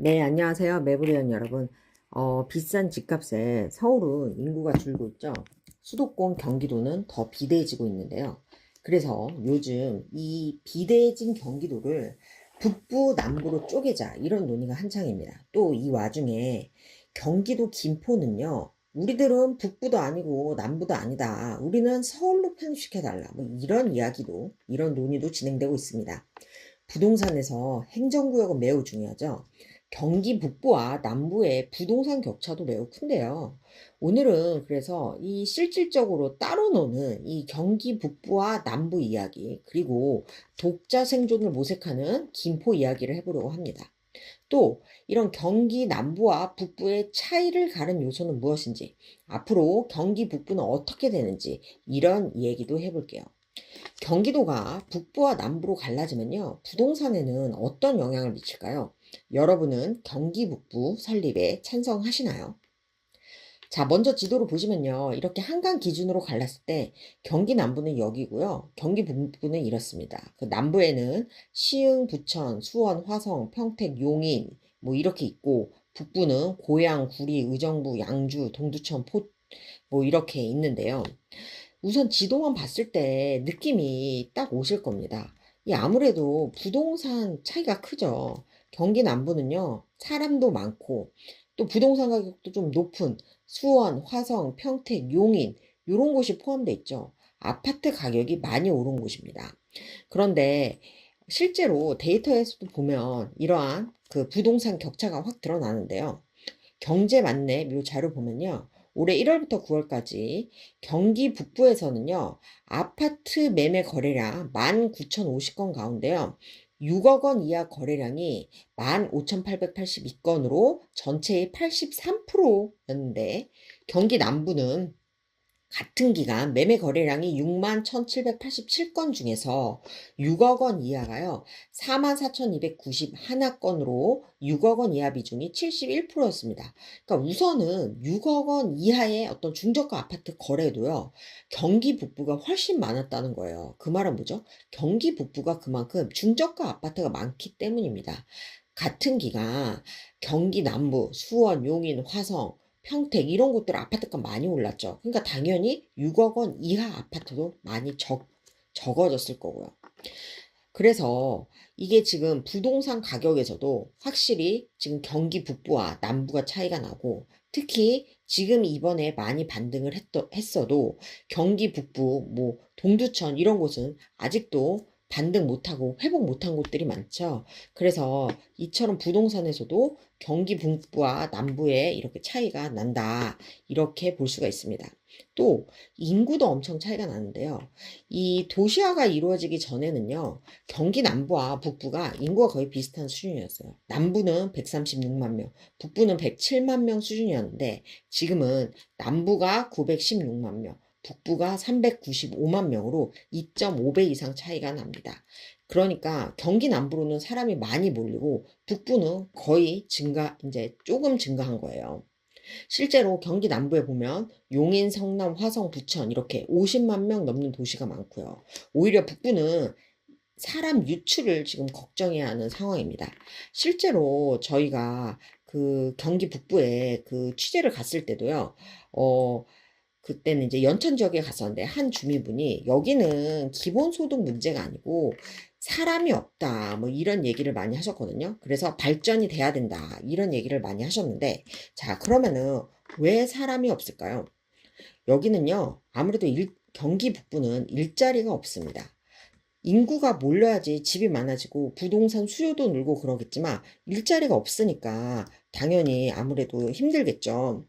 네, 안녕하세요. 매부리원 여러분. 비싼 집값에 서울은 인구가 줄고 있죠. 수도권 경기도는 더 비대해지고 있는데요. 그래서 요즘 이 비대해진 경기도를 북부, 남부로 쪼개자 이런 논의가 한창입니다. 또 이 와중에 경기도 김포는요. 우리들은 북부도 아니고 남부도 아니다. 우리는 서울로 편입시켜달라. 뭐 이런 이야기도, 이런 논의도 진행되고 있습니다. 부동산에서 행정구역은 매우 중요하죠. 경기 북부와 남부의 부동산 격차도 매우 큰데요. 오늘은 그래서 이 실질적으로 따로 노는 이 경기 북부와 남부 이야기, 그리고 독자 생존을 모색하는 김포 이야기를 해보려고 합니다. 또 이런 경기 남부와 북부의 차이를 가른 요소는 무엇인지, 앞으로 경기 북부는 어떻게 되는지 이런 얘기도 해볼게요. 경기도가 북부와 남부로 갈라지면요, 부동산에는 어떤 영향을 미칠까요? 여러분은 경기 북부 설립에 찬성하시나요? 자, 먼저 지도를 보시면요, 이렇게 한강 기준으로 갈랐을 때 경기 남부는 여기고요, 경기 북부는 이렇습니다. 그 남부에는 시흥, 부천, 수원, 화성, 평택, 용인 뭐 이렇게 있고, 북부는 고양, 구리, 의정부, 양주, 동두천, 뭐 이렇게 있는데요. 우선 지도만 봤을 때 느낌이 딱 오실 겁니다. 이 아무래도 부동산 차이가 크죠. 경기 남부는요, 사람도 많고, 또 부동산 가격도 좀 높은 수원, 화성, 평택, 용인, 이런 곳이 포함되어 있죠. 아파트 가격이 많이 오른 곳입니다. 그런데 실제로 데이터에서도 보면 이러한 그 부동산 격차가 확 드러나는데요. 경제만렙 요 자료 보면요. 올해 1월부터 9월까지 경기 북부에서는요. 아파트 매매 거래량 19,050건 가운데요. 6억 원 이하 거래량이 15,882건으로 전체의 83%였는데 경기 남부는 같은 기간 매매 거래량이 6만 1,787건 중에서 6억 원 이하가요. 44,291건으로 6억 원 이하 비중이 71%였습니다. 그러니까 우선은 6억 원 이하의 어떤 중저가 아파트 거래도요. 경기 북부가 훨씬 많았다는 거예요. 그 말은 뭐죠? 경기 북부가 그만큼 중저가 아파트가 많기 때문입니다. 같은 기간 경기 남부, 수원, 용인, 화성, 평택 이런 곳들 아파트가 많이 올랐죠. 그러니까 당연히 6억 원 이하 아파트도 많이 적어졌을 거고요. 그래서 이게 지금 부동산 가격에서도 확실히 지금 경기 북부와 남부가 차이가 나고 특히 지금 이번에 많이 반등을 했어도 경기 북부, 뭐 동두천 이런 곳은 아직도 반등 못하고 회복 못한 곳들이 많죠. 그래서 이처럼 부동산에서도 경기 북부와 남부에 이렇게 차이가 난다. 이렇게 볼 수가 있습니다. 또 인구도 엄청 차이가 나는데요. 이 도시화가 이루어지기 전에는요. 경기 남부와 북부가 인구가 거의 비슷한 수준이었어요. 남부는 136만 명, 북부는 107만 명 수준이었는데 지금은 남부가 916만 명, 북부가 395만 명으로 2.5배 이상 차이가 납니다. 그러니까 경기 남부로는 사람이 많이 몰리고 북부는 거의 이제 조금 증가한 거예요. 실제로 경기 남부에 보면 용인, 성남, 화성, 부천 이렇게 50만 명 넘는 도시가 많고요. 오히려 북부는 사람 유출을 지금 걱정해야 하는 상황입니다. 실제로 저희가 그 경기 북부에 그 취재를 갔을 때도요, 그때는 이제 연천 지역에 갔었는데 한 주민분이 여기는 기본소득 문제가 아니고 사람이 없다 뭐 이런 얘기를 많이 하셨거든요. 그래서 발전이 돼야 된다 이런 얘기를 많이 하셨는데 자 그러면은 왜 사람이 없을까요? 여기는요 아무래도 경기 북부는 일자리가 없습니다. 인구가 몰려야지 집이 많아지고 부동산 수요도 늘고 그러겠지만 일자리가 없으니까 당연히 아무래도 힘들겠죠.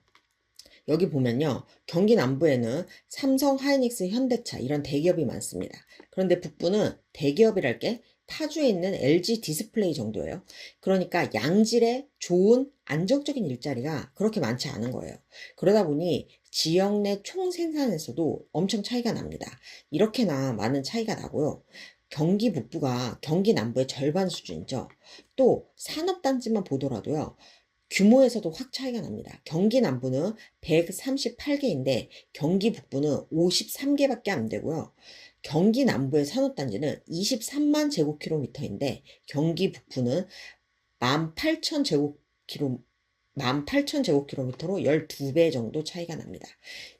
여기 보면요. 경기 남부에는 삼성, 하이닉스, 현대차 이런 대기업이 많습니다. 그런데 북부는 대기업이랄 게 파주에 있는 LG 디스플레이 정도예요. 그러니까 양질의 좋은 안정적인 일자리가 그렇게 많지 않은 거예요. 그러다 보니 지역 내 총생산에서도 엄청 차이가 납니다. 이렇게나 많은 차이가 나고요. 경기 북부가 경기 남부의 절반 수준이죠. 또 산업단지만 보더라도요. 규모에서도 확 차이가 납니다. 경기 남부는 138개인데 경기 북부는 53개밖에 안 되고요. 경기 남부의 산업단지는 23만 제곱킬로미터인데 경기 북부는 18,000제곱킬로 18,000제곱킬로미터로 12배 정도 차이가 납니다.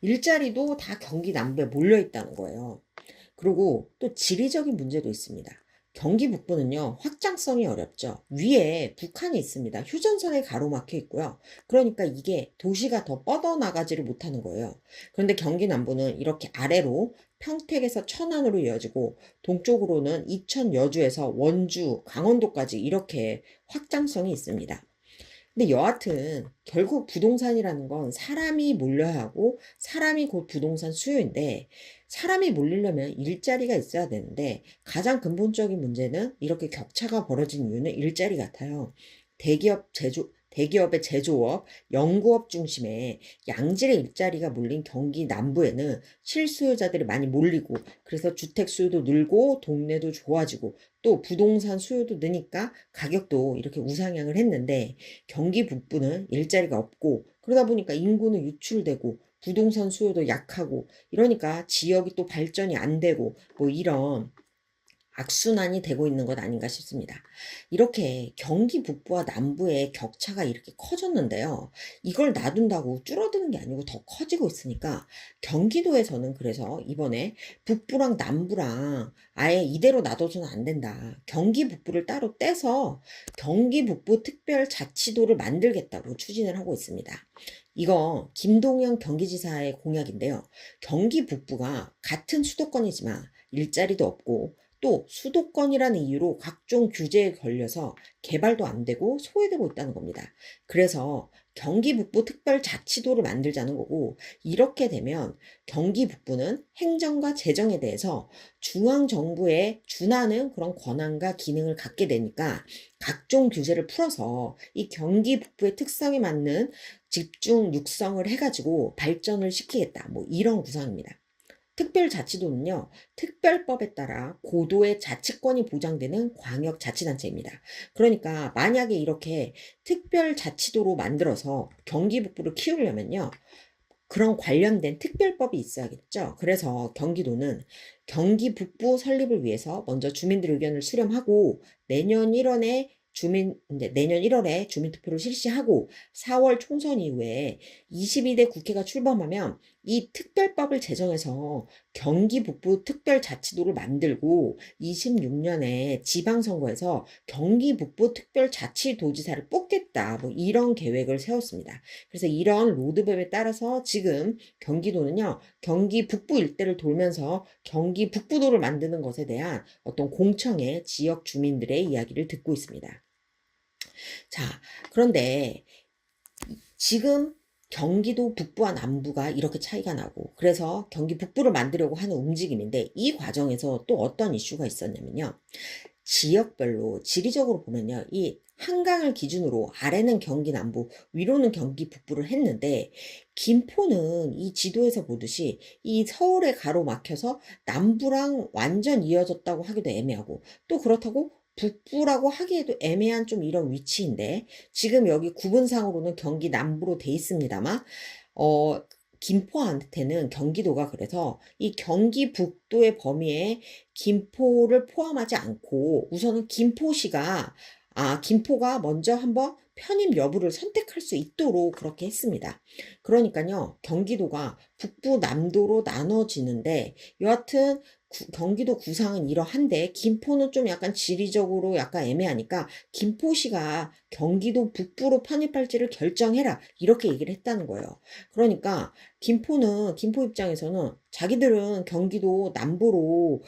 일자리도 다 경기 남부에 몰려 있다는 거예요. 그리고 또 지리적인 문제도 있습니다. 경기 북부는요, 확장성이 어렵죠. 위에 북한이 있습니다. 휴전선에 가로막혀 있고요. 그러니까 이게 도시가 더 뻗어나가지를 못하는 거예요. 그런데 경기 남부는 이렇게 아래로 평택에서 천안으로 이어지고 동쪽으로는 이천 여주에서 원주, 강원도까지 이렇게 확장성이 있습니다. 근데 여하튼 결국 부동산이라는 건 사람이 몰려야 하고 사람이 곧 부동산 수요인데 사람이 몰리려면 일자리가 있어야 되는데 가장 근본적인 문제는 이렇게 격차가 벌어진 이유는 일자리 같아요. 대기업의 제조업, 연구업 중심의 양질의 일자리가 몰린 경기 남부에는 실수요자들이 많이 몰리고 그래서 주택 수요도 늘고 동네도 좋아지고 또 부동산 수요도 느니까 가격도 이렇게 우상향을 했는데 경기 북부는 일자리가 없고 그러다 보니까 인구는 유출되고 부동산 수요도 약하고 이러니까 지역이 또 발전이 안 되고 뭐 이런 악순환이 되고 있는 것 아닌가 싶습니다. 이렇게 경기 북부와 남부의 격차가 이렇게 커졌는데요. 이걸 놔둔다고 줄어드는 게 아니고 더 커지고 있으니까 경기도에서는 그래서 이번에 북부랑 남부랑 아예 이대로 놔둬서는 안 된다. 경기 북부를 따로 떼서 경기 북부 특별자치도를 만들겠다고 추진을 하고 있습니다. 이거 김동연 경기지사의 공약인데요. 경기 북부가 같은 수도권이지만 일자리도 없고 또 수도권이라는 이유로 각종 규제에 걸려서 개발도 안 되고 소외되고 있다는 겁니다. 그래서 경기 북부 특별자치도를 만들자는 거고 이렇게 되면 경기 북부는 행정과 재정에 대해서 중앙정부에 준하는 그런 권한과 기능을 갖게 되니까 각종 규제를 풀어서 이 경기 북부의 특성에 맞는 집중 육성을 해가지고 발전을 시키겠다. 뭐 이런 구상입니다. 특별자치도는요, 특별법에 따라 고도의 자치권이 보장되는 광역자치단체입니다. 그러니까 만약에 이렇게 특별자치도로 만들어서 경기 북부를 키우려면요, 그런 관련된 특별법이 있어야겠죠. 그래서 경기도는 경기 북부 설립을 위해서 먼저 주민들 의견을 수렴하고 내년 1월에 주민투표를 실시하고 4월 총선 이후에 22대 국회가 출범하면 이 특별법을 제정해서 경기 북부 특별자치도를 만들고 26년에 지방선거에서 경기 북부 특별자치도지사를 뽑겠다. 뭐 이런 계획을 세웠습니다. 그래서 이런 로드맵에 따라서 지금 경기도는요, 경기 북부 일대를 돌면서 경기 북부도를 만드는 것에 대한 어떤 공청회 지역 주민들의 이야기를 듣고 있습니다. 자, 그런데 지금 경기도 북부와 남부가 이렇게 차이가 나고 그래서 경기 북부를 만들려고 하는 움직임인데 이 과정에서 또 어떤 이슈가 있었냐면요. 지역별로 지리적으로 보면요. 이 한강을 기준으로 아래는 경기 남부, 위로는 경기 북부를 했는데 김포는 이 지도에서 보듯이 이 서울에 가로막혀서 남부랑 완전 이어졌다고 하기도 애매하고 또 그렇다고 북부라고 하기에도 애매한 좀 이런 위치인데 지금 여기 구분상으로는 경기 남부로 돼 있습니다만 김포한테는 경기도가 그래서 이 경기 북도의 범위에 김포를 포함하지 않고 우선은 김포가 먼저 한번 편입 여부를 선택할 수 있도록 그렇게 했습니다. 그러니까요, 경기도가 북부 남도로 나눠지는데 여하튼 경기도 구상은 이러한데 김포는 좀 약간 지리적으로 약간 애매하니까 김포시가 경기도 북부로 편입할지를 결정해라 이렇게 얘기를 했다는 거예요. 그러니까 김포 입장에서는 자기들은 경기도 남부로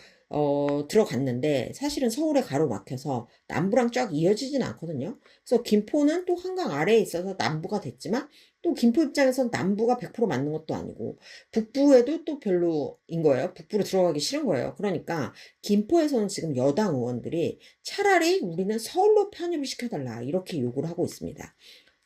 들어갔는데 사실은 서울에 가로막혀서 남부랑 쫙 이어지진 않거든요. 그래서 김포는 또 한강 아래에 있어서 남부가 됐지만 또 김포 입장에선 남부가 100% 맞는 것도 아니고 북부에도 또 별로인 거예요. 북부로 들어가기 싫은 거예요. 그러니까 김포에서는 지금 여당 의원들이 차라리 우리는 서울로 편입을 시켜달라 이렇게 요구를 하고 있습니다.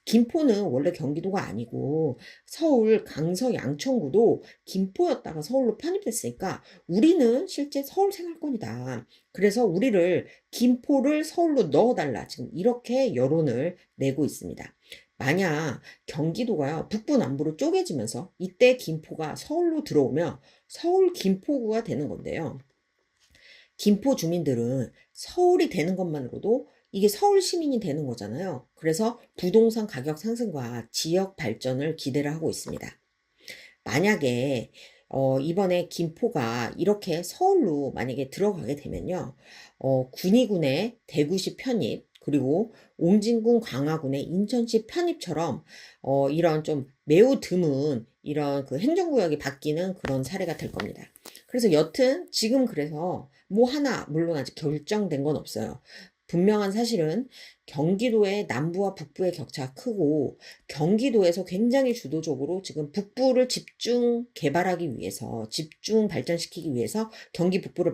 김포는 원래 경기도가 아니고 서울 강서 양천구도 김포였다가 서울로 편입됐으니까 우리는 실제 서울 생활권이다. 그래서 우리를 김포를 서울로 넣어달라. 지금 이렇게 여론을 내고 있습니다. 만약 경기도가요, 북부 남부로 쪼개지면서 이때 김포가 서울로 들어오면 서울 김포구가 되는 건데요. 김포 주민들은 서울이 되는 것만으로도 이게 서울 시민이 되는 거잖아요. 그래서 부동산 가격 상승과 지역 발전을 기대를 하고 있습니다. 만약에 이번에 김포가 이렇게 서울로 만약에 들어가게 되면요. 군위군의 대구시 편입, 그리고 옹진군 광화군의 인천시 편입처럼 이런 좀 매우 드문 이런 그 행정구역이 바뀌는 그런 사례가 될 겁니다. 그래서 여튼 지금 그래서 뭐 하나 물론 아직 결정된 건 없어요. 분명한 사실은 경기도의 남부와 북부의 격차가 크고 경기도에서 굉장히 주도적으로 지금 북부를 집중 개발하기 위해서, 집중 발전시키기 위해서 경기 북부를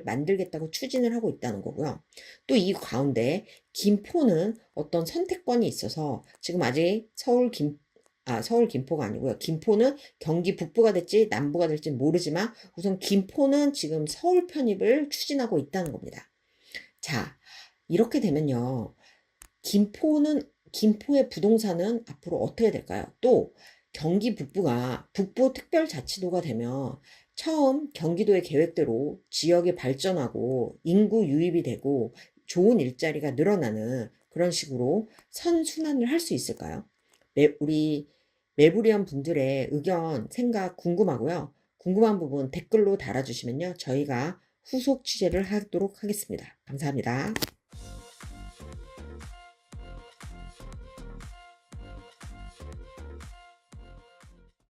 만들겠다고 추진을 하고 있다는 거고요. 또 이 가운데 김포는 어떤 선택권이 있어서 지금 아직 서울 김포가 아니고요. 김포는 경기 북부가 될지 남부가 될지 모르지만 우선 김포는 지금 서울 편입을 추진하고 있다는 겁니다. 자, 이렇게 되면요. 김포의 부동산은 앞으로 어떻게 될까요? 또 경기 북부가 북부특별자치도가 되면 처음 경기도의 계획대로 지역이 발전하고 인구 유입이 되고 좋은 일자리가 늘어나는 그런 식으로 선순환을 할 수 있을까요? 우리 매부리언 분들의 의견, 생각 궁금하고요. 궁금한 부분 댓글로 달아주시면요. 저희가 후속 취재를 하도록 하겠습니다. 감사합니다.